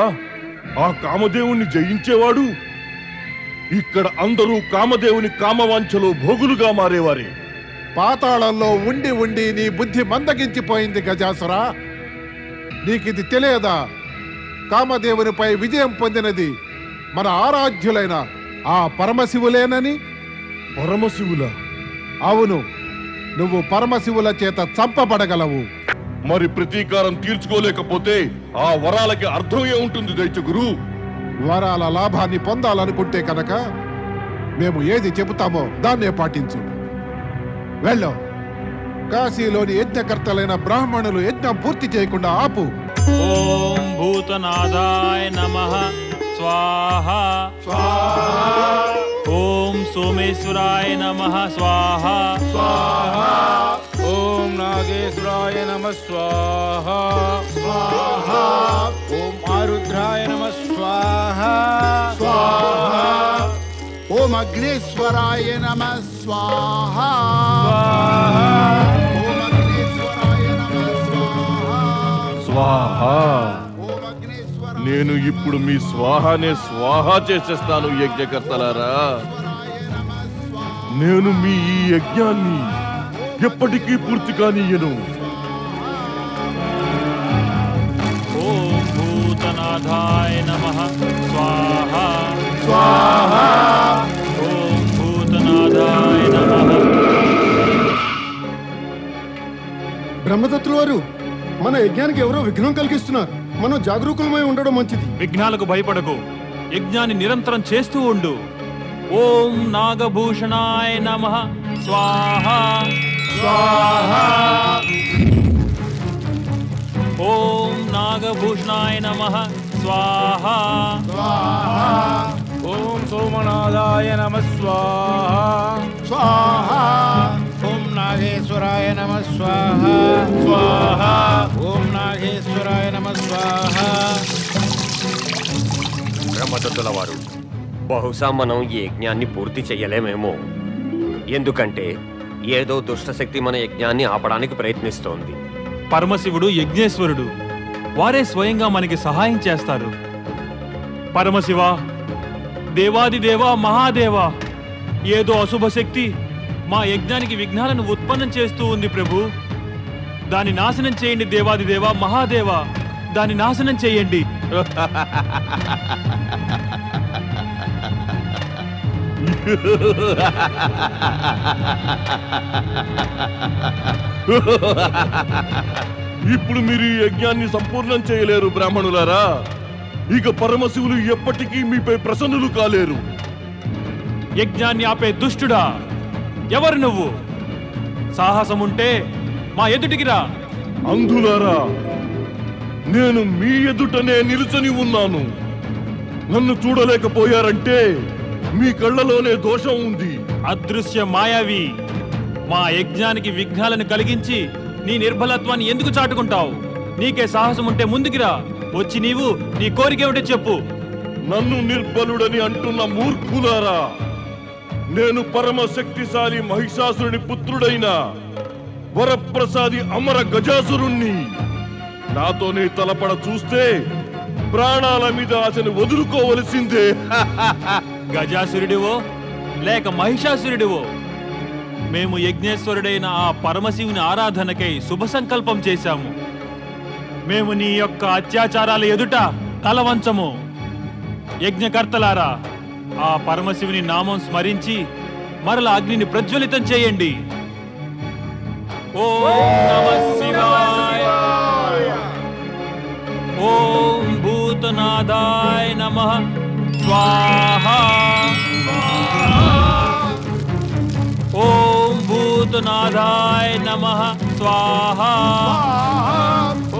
ఆ కామదేవుణ్ణి జయించేవాడు? ఇక్కడ అందరూ కామదేవుని కామవాంఛలో భోగులుగా మారేవారే. పాతాళంలో ఉండి ఉండి నీ బుద్ధి మందగించిపోయింది గజాసురా. నీకిది తెలియదా? కామదేవునిపై విజయం పొందినది మన ఆరాధ్యులైన ఆ పరమశివులేనని. పరమశివుల? అవును, నువ్వు పరమశివుల చేత చంపబడగలవు. మరి ప్రతీకారం తీర్చుకోలేకపోతే ఆ వరాలకి అర్థం ఏముంటుంది దైత్యగురు? వరాల లాభాన్ని పొందాలనుకుంటే కనుక మేము ఏది చెబుతామో దాన్నే పాటించు. వెళ్ళో. కాశీలోని యజ్ఞకర్తలైన బ్రాహ్మణులు యజ్ఞం పూర్తి చేయకుండా ఆపు. ఓం భూతనాథాయ నమః స్వాహా స్వాహా. ఓం సోమేశ్వరాయ నమః స్వాహా స్వాహా. ఓం నాగేశ్వరాయ నమః స్వాహా స్వాహా. ఓం ఆరుద్రాయ నమః స్వాహా స్వాహా. ఓం అగ్నేశ్వరాయ నమః స్వాహా స్వాహా. ఓం అగ్నేశ్వరాయ నమః స్వాహా స్వాహా. ఓం అగ్నేశ్వరాయ నేను ఇప్పుడు మీ స్వాహానే స్వాహా చేసేస్తాను యజ్ఞకర్తలారా. నేను మీ ఈ యజ్ఞాన్ని ఎప్పటికీ పూర్తి కానీయను. ఓం భూతనాథాయ నమః స్వాహా స్వాహా. ఓం భూతనాథాయ నమః. బ్రహ్మదత్తుల వారు, మన యజ్ఞానికి ఎవరో విఘ్నం కలిగిస్తున్నారు. మనం జాగరూకులమై ఉండడం మంచిది. విఘ్నాలకు భయపడకు, యజ్ఞాన్ని నిరంతరం చేస్తూ ఉండు. ఓం నాగభూషణాయ నమః స్వాహా స్వాహా. ఓం నాగభూషణాయ నమః స్వాహా స్వాహా. ఓం సోమనాథాయ నమః స్వాహా స్వాహా. ఓం నాగేశ్వరాయ నమః స్వాహా స్వాహా. ఓం నాగేశ్వరాయ నమః స్వాహా. బ్రహ్మదత్తుల వారు, బహుశా మనం ఈ యజ్ఞాన్ని పూర్తి చెయ్యలేమేమో. ఎందుకంటే ఏదో దుష్టశక్తి మన యజ్ఞాన్ని ఆపడానికి ప్రయత్నిస్తోంది. పరమశివుడు యజ్ఞేశ్వరుడు, వారే స్వయంగా మనకి సహాయం చేస్తారు. పరమశివ, దేవాదిదేవ, మహాదేవ, ఏదో అశుభ శక్తి మా యజ్ఞానికి విఘ్నాలను ఉత్పన్నం చేస్తూ ఉంది ప్రభు. దాన్ని నాశనం చేయండి దేవాదిదేవ, మహాదేవ, దాన్ని నాశనం చేయండి. ఇప్పుడు మీరు ఈ యజ్ఞాన్ని సంపూర్ణం చేయలేరు బ్రాహ్మణులారా. ఇక పరమశివులు ఎప్పటికీ మీపై ప్రసన్నులు కాలేరు. యజ్ఞాన్ని ఆపే దుష్టుడా, ఎవరు నువ్వు? సాహసముంటే మా ఎదుటికి రా. అంధులారా, నేను మీ ఎదుటనే నిలుచొని ఉన్నాను. నన్ను చూడలేకపోయారంటే మీ కళ్ళలోనే దోషం ఉంది. అదృశ్య మాయావి, మా యజ్ఞానికి విఘ్నాలను కలిగించి నీ నిర్బలత్వాన్ని ఎందుకు చాటుకుంటావు? నీకే సాహసం ఉంటే ముందుకిరా. వచ్చి నీవు నీ కోరికేమిటో చెప్పు. నన్ను నిర్బలుడని అంటున్న మూర్ఖులారా, నేను పరమ శక్తిశాలి మహిషాసురుని పుత్రుడైన వరప్రసాది అమర గజాసురుణ్ణి. నాతోనే తలపడ చూస్తే ప్రాణాల మీద ఆశను వదులుకోవలసిందే. గజాసురుడివో లేక మహిషాసురుడివో, మేము యజ్ఞేశ్వరుడైన ఆ పరమశివుని ఆరాధనకై శుభ సంకల్పం చేశాము. మేము నీ యొక్క అత్యాచారాల ఎదుట తలవంచము. యజ్ఞకర్తలారా, ఆ పరమశివుని నామం స్మరించి మరల అగ్నిని ప్రజ్వలితం చేయండి. ఓం నమః శివాయ. ఓం భూతనాథాయ నమః స్వాహా. ఓం భూతనాథాయ నమః స్వాహా.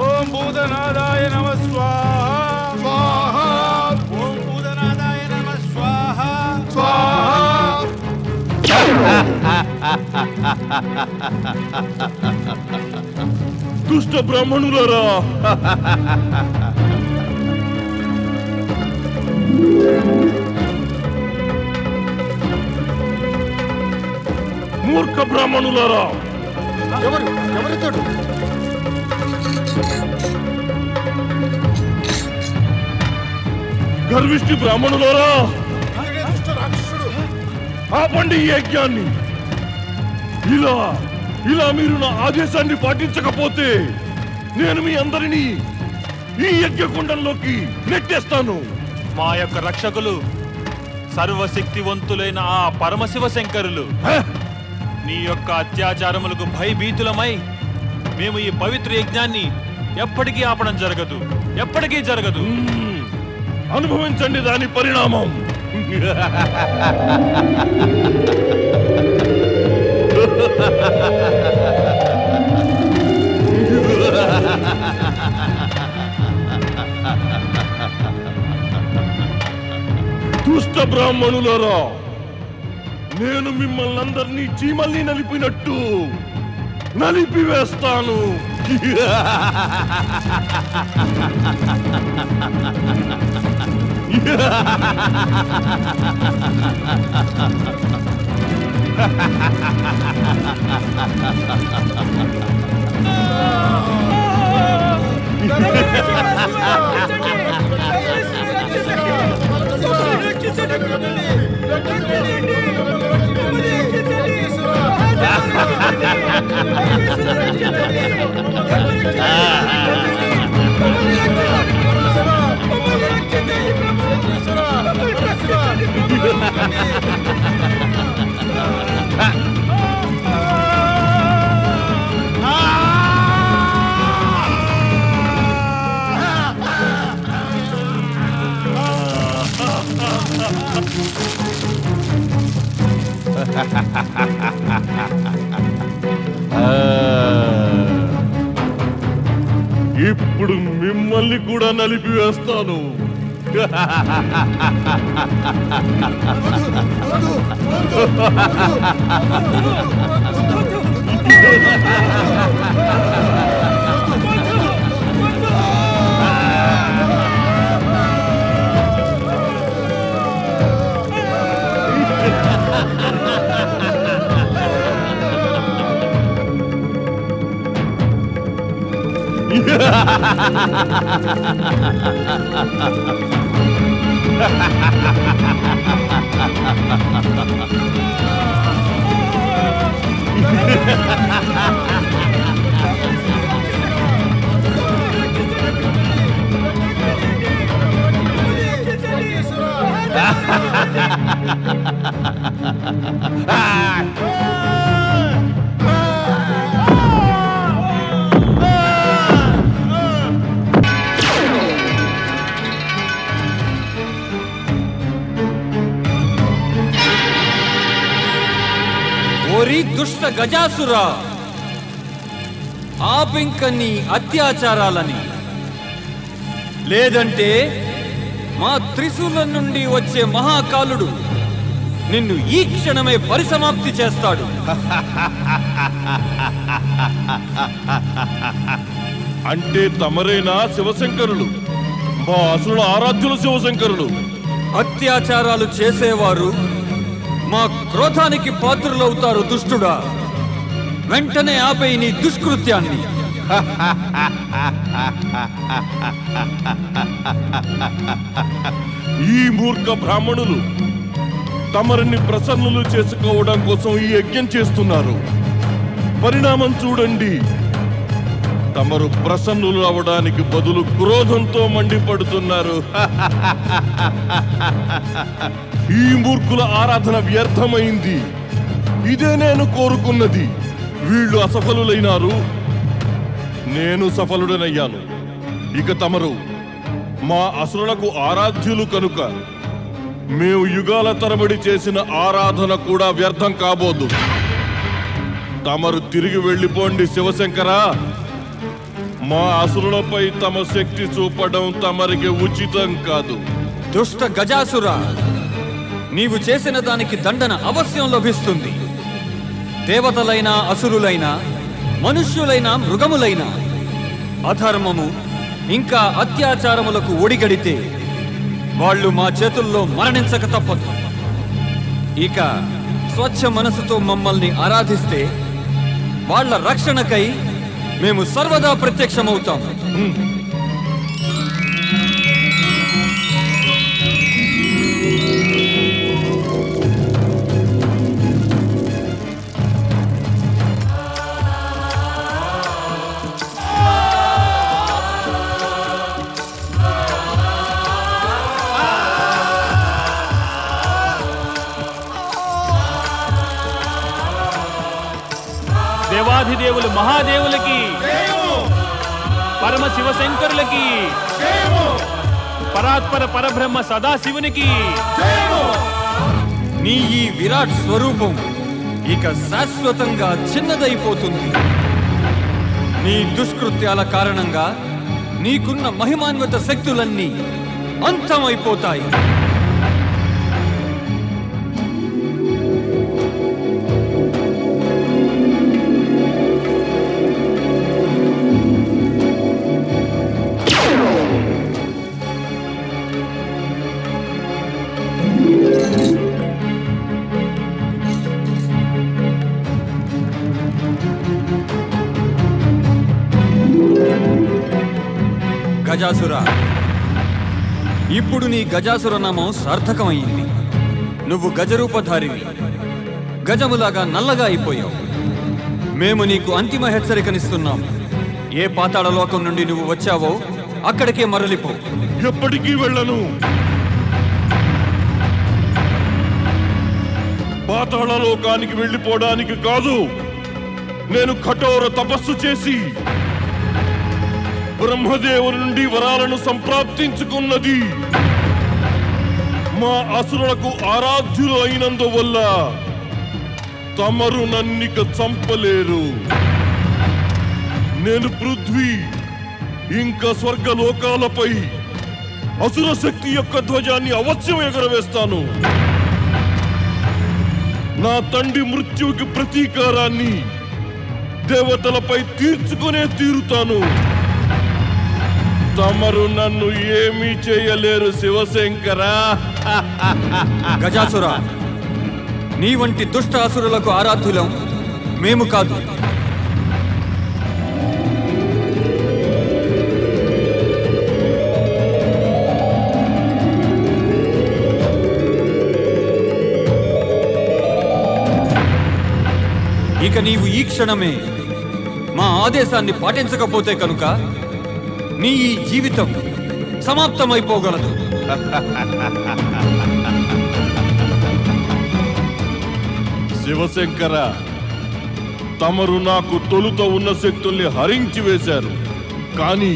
ఓం భూతనాథాయ నమః స్వాహా. ఓం భూతనాథాయ నమః స్వాహా. దుష్ట బ్రాహ్మణులారా, మూర్ఖ బ్రాహ్మణులారా, ఎవరితోడు గర్విష్టి బ్రాహ్మణులారా, ఆపండి ఈ యజ్ఞాన్ని. ఇలా మీరు నా ఆదేశాన్ని పాటించకపోతే నేను మీ అందరినీ ఈ యజ్ఞకుండంలోకి నెట్టేస్తాను. మా యొక్క రక్షకులు సర్వశక్తివంతులైన ఆ పరమశివ శంకరులు నీ యొక్క అత్యాచారములకు భయభీతులమై మేము ఈ పవిత్ర యజ్ఞాన్ని ఎప్పటికీ ఆపడం జరగదు, ఎప్పటికీ జరగదు. అనుభవించండి దాని పరిణామం. దుష్ట బ్రాహ్మణులారా, నేను మిమ్మల్ని అందరినీ చీమల్ని నలిపినట్టు నలిపివేస్తాను. ఇప్పుడు మిమ్మల్ని కూడా నలిపివేస్తాను. ఓరి దుష్ట గజాసురా, ఆపింక నీ అత్యాచారాలని, లేదంటే మా త్రిశూలం నుండి వచ్చే మహాకాలుడు నిన్ను ఈ క్షణమే పరిసమాప్తి చేస్తాడు. అంటే తమరేనా శివశంకరులు? మా అసురుల ఆరాధ్యులు శివశంకరులు. అత్యాచారాలు చేసేవారు మా క్రోధానికి పాత్రులవుతారు. దుష్టుడా, వెంటనే ఆపే నీ దుష్కృత్యాన్ని. ఈ మూర్ఖ బ్రాహ్మణులు తమరిని ప్రసన్నులు చేసుకోవడం కోసం ఈ యజ్ఞం చేస్తున్నారు. పరిణామం చూడండి. తమరు ప్రసన్నులు అవడానికి బదులు క్రోధంతో మండిపడుతున్నారు. ఈ మూర్ఖుల ఆరాధన వ్యర్థమైంది. ఇదే నేను కోరుకున్నది. వీళ్ళు అసఫలులైనారు, నేను సఫలుడనయ్యాను. ఇక తమరు మా అసురులకు ఆరాధ్యులు కనుక మేము యుగాల తరబడి చేసిన ఆరాధన కూడా వ్యర్థం కాబోదు. తమరు తిరిగి వెళ్ళిపోండి. శివశంకర, మా అసురులపై తమ శక్తి చూపడం తమరికి ఉచితం కాదు. దుష్ట గజాసుర, నీవు చేసిన దానికి దండన అవశ్యం లభిస్తుంది. దేవతలైనా అసురులైనా మనుష్యులైనా మృగములైనా అధర్మము ఇంకా అత్యాచారములకు ఒడిగడితే వాళ్ళు మా చేతుల్లో మరణించక తప్పదు. ఇక స్వచ్ఛ మనసుతో మమ్మల్ని ఆరాధిస్తే వాళ్ళ రక్షణకై మేము సర్వదా ప్రత్యక్షమవుతాం. దేవాధిదేవులు మహాదేవులకి, పరమ శివశంకరులకి, పరాత్పర పరబ్రహ్మ సదాశివునికి. నీ ఈ విరాట్ స్వరూపం ఇక శాశ్వతంగా చిన్నదైపోతుంది. నీ దుష్కృత్యాల కారణంగా నీకున్న మహిమాన్విత శక్తులన్నీ అంతమైపోతాయి. గజాసుర, ఇప్పుడు నీ గజాసుర నామం సార్థకమైంది. నువ్వు గజరూపధారివి, గజములాగా నల్లగా అయిపోయావు. మేము నీకు అంతిమ హెచ్చరికనిస్తున్నాం. ఏ పాతాళ లోకం నుండి నువ్వు వచ్చావో అక్కడికే మరలిపో. ఎప్పటికీ వెళ్ళను. పాతాళ లోకానికి వెళ్ళిపోవడానికి కాదు, నేను కఠోర తపస్సు చేసి బ్రహ్మదేవుని నుండి వరాలను సంప్రాప్తించుకున్నది. మా అసురులకు ఆరాధ్యులు అయినందువల్ల తమరు నన్నిక చంపలేరు. నేను పృథ్వీ ఇంకా స్వర్గలోకాలపై అసుర శక్తి యొక్క ధ్వజాన్ని అవశ్యం ఎగరవేస్తాను. నా తండ్రి మృత్యువుకి ప్రతీకారాన్ని దేవతలపై తీర్చుకునే తీరుతాను. తమరు నన్ను ఏమీ చేయలేరు శివశంకరా. గజాసుర, నీ వంటి దుష్ట అసురులకు ఆరాధ్యులం మేము కాదు. ఇక నీవు ఈ క్షణమే మా ఆదేశాన్ని పాటించకపోతే కనుక నీ ఈ జీవితం సమాప్తమైపోగలదు. శివశంకర, తమరు నాకు తొలుత ఉన్న శక్తుల్ని హరించి వేశారు. కానీ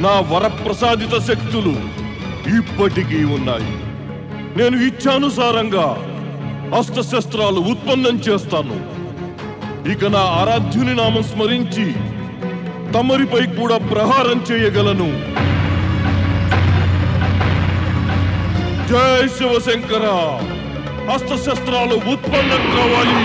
నా వరప్రసాదిత శక్తులు ఇప్పటికీ ఉన్నాయి. నేను ఇచ్ఛానుసారంగా అస్త్రశస్త్రాలు ఉత్పన్నం చేస్తాను. ఇక నా ఆరాధ్యుని నామం స్మరించి తమరిపై కూడా ప్రహారం చేయగలను. జై శివశంకర, అస్త్రశస్త్రాలు ఉత్పన్నం కావాలి.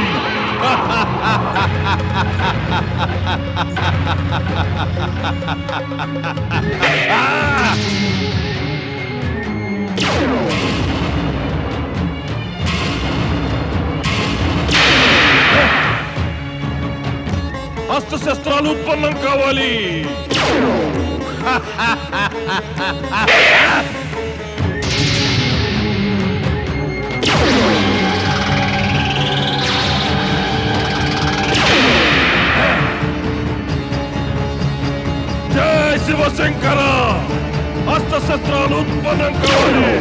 అస్త్రశస్త్రాలు ఉత్పన్నం కావాలి. జై శివశంకర, అస్త్రశస్త్రాలు ఉత్పన్నం కావాలి.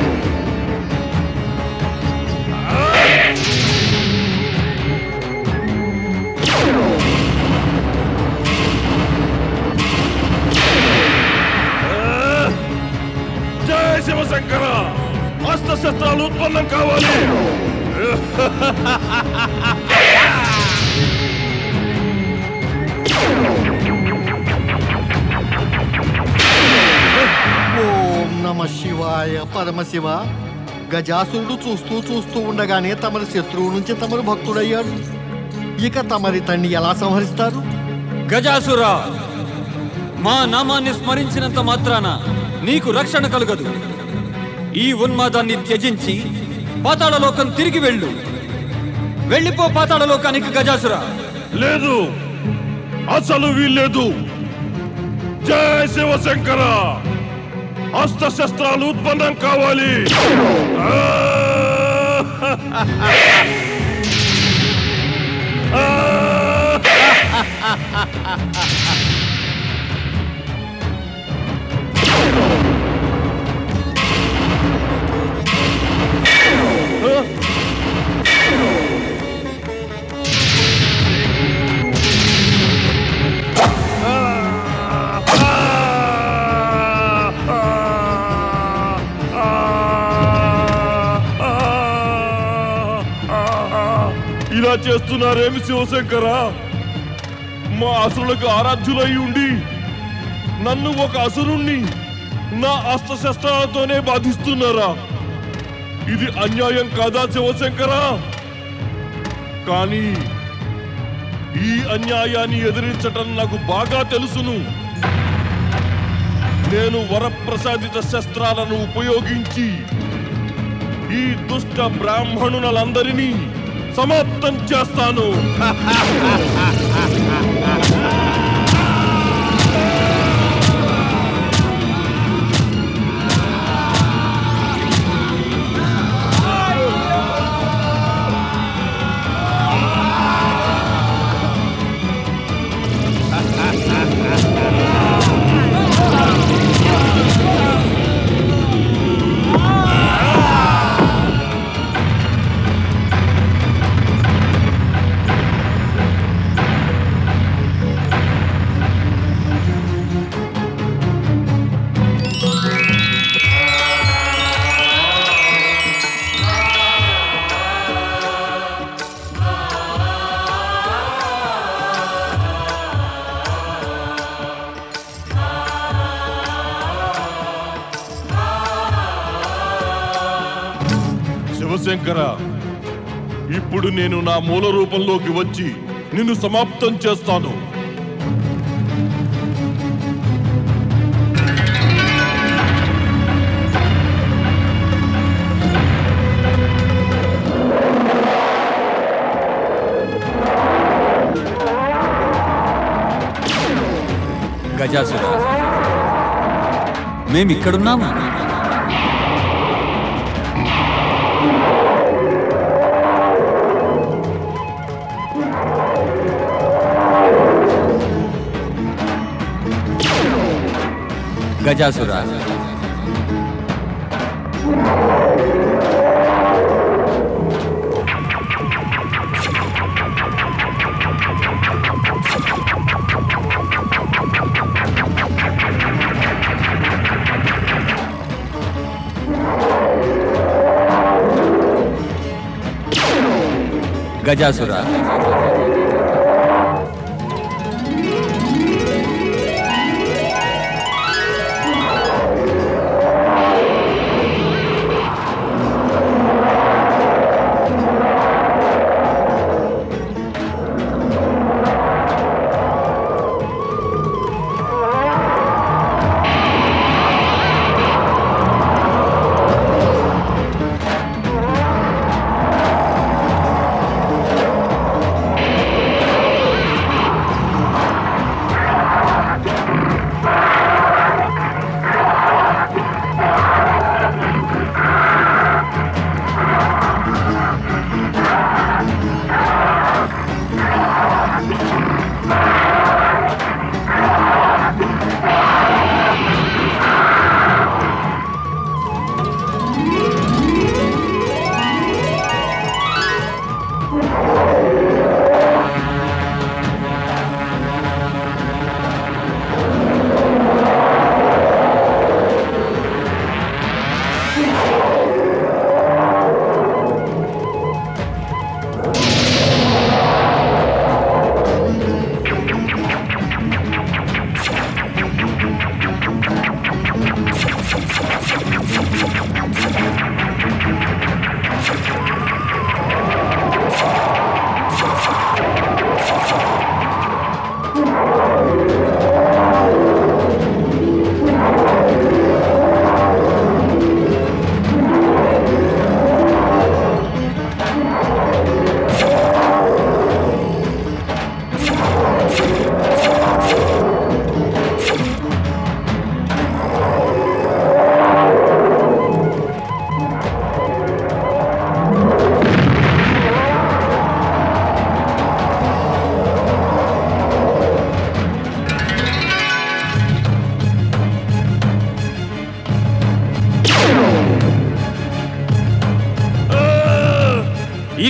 శివశంకర, అస్త్రశస్త్రాలు ఉత్పన్నం కావాలి. ఓం నమ శివాయ. పరమశివ, గజాసురుడు చూస్తూ చూస్తూ ఉండగానే తమరి శత్రువు నుంచి తమరు భక్తుడయ్యాడు. ఇక తమరి తండ్రి ఎలా సంహరిస్తారు? గజాసురా, మా నామాన్ని స్మరించినంత మాత్రాన నీకు రక్షణ కలుగదు. ఈ ఉన్మాదాన్ని త్యజించి పాతాళలోకం తిరిగి వెళ్ళు. వెళ్ళిపో పాతాళలోకానికి గజాసురా. లేదు, అసలు వీల్లేదు. జయ శివశంకర, అస్త్రశస్త్రాలు ఉత్పన్నం కావాలి. ఇలా చేస్తున్నారేమి శివశంకర? మా అసురులకు ఆరాధ్యులై ఉండి నన్ను ఒక అసురుణ్ణి నా అస్త్రశస్త్రాలతోనే బాధిస్తున్నారా? ఇది అన్యాయం కాదా శివశంకర? కానీ ఈ అన్యాయాన్ని ఎదిరించటం నాకు బాగా తెలుసును. నేను వరప్రసాదిత శస్త్రాలను ఉపయోగించి ఈ దుష్ట బ్రాహ్మణులందరినీ సమాప్తం చేస్తాను. శివశంకర, ఇప్పుడు నేను నా మూల రూపంలోకి వచ్చి నిన్ను సమాప్తం చేస్తాను. గజాసురా, మేమిక్కడున్నామా? గజాసురా, గజాసురా,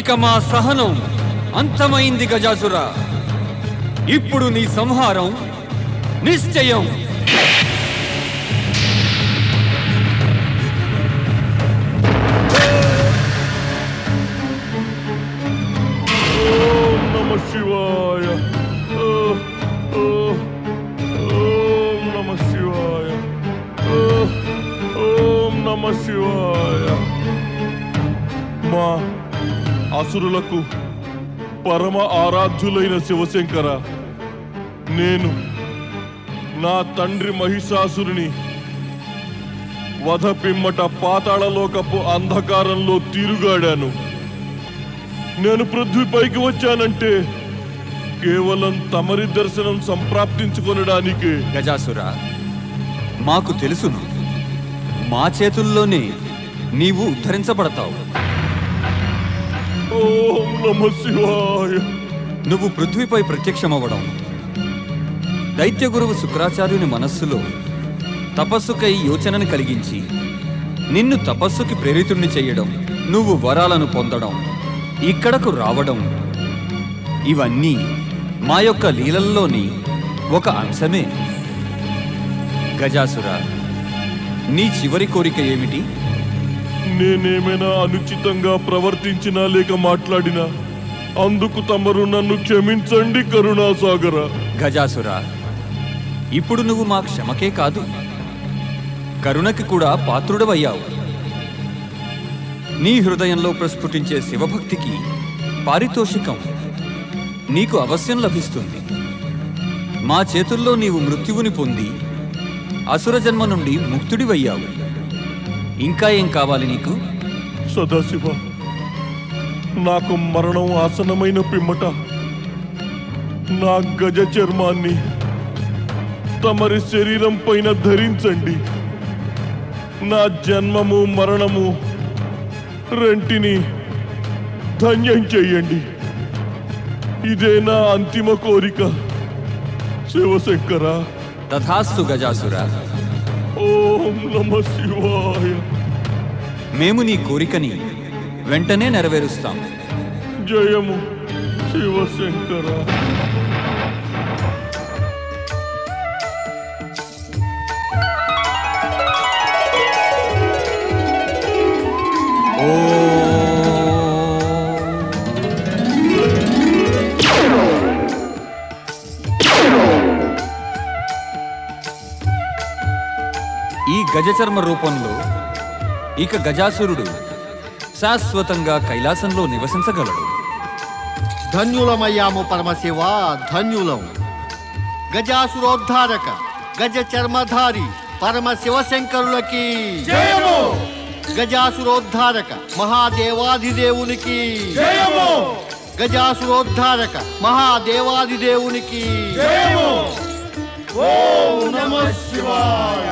ఇక మా సహనం అంతమైంది గజాసుర. ఇప్పుడు నీ సంహారం నిశ్చయం. ఓం నమః శివాయ. ఓం నమః శివాయ. ఓం నమః శివాయ. మా అసురులకు పరమ ఆరాధ్యులైన శివశంకర, నేను నా తండ్రి మహిషాసురుని వధ పిమ్మట పాతాళలోకపు అంధకారంలో తిరుగాడాను. నేను పృథ్వీపైకి వచ్చానంటే కేవలం తమరి దర్శనం సంప్రాప్తించుకొనడానికే. గజాసుర, మాకు తెలుసును. మా చేతుల్లోనే నీవు ఉద్ధరించబడతావు. ఓం నమః శివాయ. నువ్వు పృథ్వీపై ప్రత్యక్షమవ్వడం, దైత్య గురువు శుక్రాచార్యుని మనస్సులో తపస్సుకై యోచనను కలిగించి నిన్ను తపస్సుకి ప్రేరితుణ్ణి చేయడం, నువ్వు వరాలను పొందడం, ఇక్కడకు రావడం, ఇవన్నీ మా యొక్క లీలల్లోని ఒక అంశమే. గజాసుర, నీ చివరి కోరిక ఏమిటి? నేనేమైనా అనుచితంగా ప్రవర్తించినా లేక మాట్లాడినా అందుకు తమరు నన్ను క్షమించండి కరుణాసాగర. గజాసుర, ఇప్పుడు నువ్వు మా క్షమకే కాదు, కరుణకి కూడా పాత్రుడవయ్యావు. నీ హృదయంలో ప్రస్ఫుటించే శివభక్తికి పారితోషికం నీకు అవశ్యం లభిస్తుంది. మా చేతుల్లో నీవు మృత్యువుని పొంది అసుర జన్మ నుండి ముక్తుడివయ్యావు. ఇంకా ఏం కావాలి నీకు? సదాశివ, నాకు మరణం ఆసనమైన పిమ్మట నా గజ చర్మాన్ని తమరి శరీరం పైన ధరించండి. నా జన్మము మరణము రెంటిని ధన్యం చెయ్యండి. ఇదే నా అంతిమ కోరిక శివశంకర. తథాస్తు గజాసుర. ఓం నమః శివాయ. మేము నీ కోరికని వెంటనే నెరవేరుస్తాం. జయము శివశంకర. ఈ గజచర్మ రూపంలో ఇక గజాసురుడు శాశ్వతంగా కైలాసంలో నివసించగలడు. ధన్యులమయ్యాము పరమశివ, ధన్యులం. గజాసురోద్ధారక గజ చర్మధారి పరమశివశంకరులకి జయము. గజాసురోద్ధారక మహాదేవాధిదేవునికి జయము. గజాసురోద్ధారక మహాదేవాధిదేవునికి జయము. ఓం నమః శివాయ.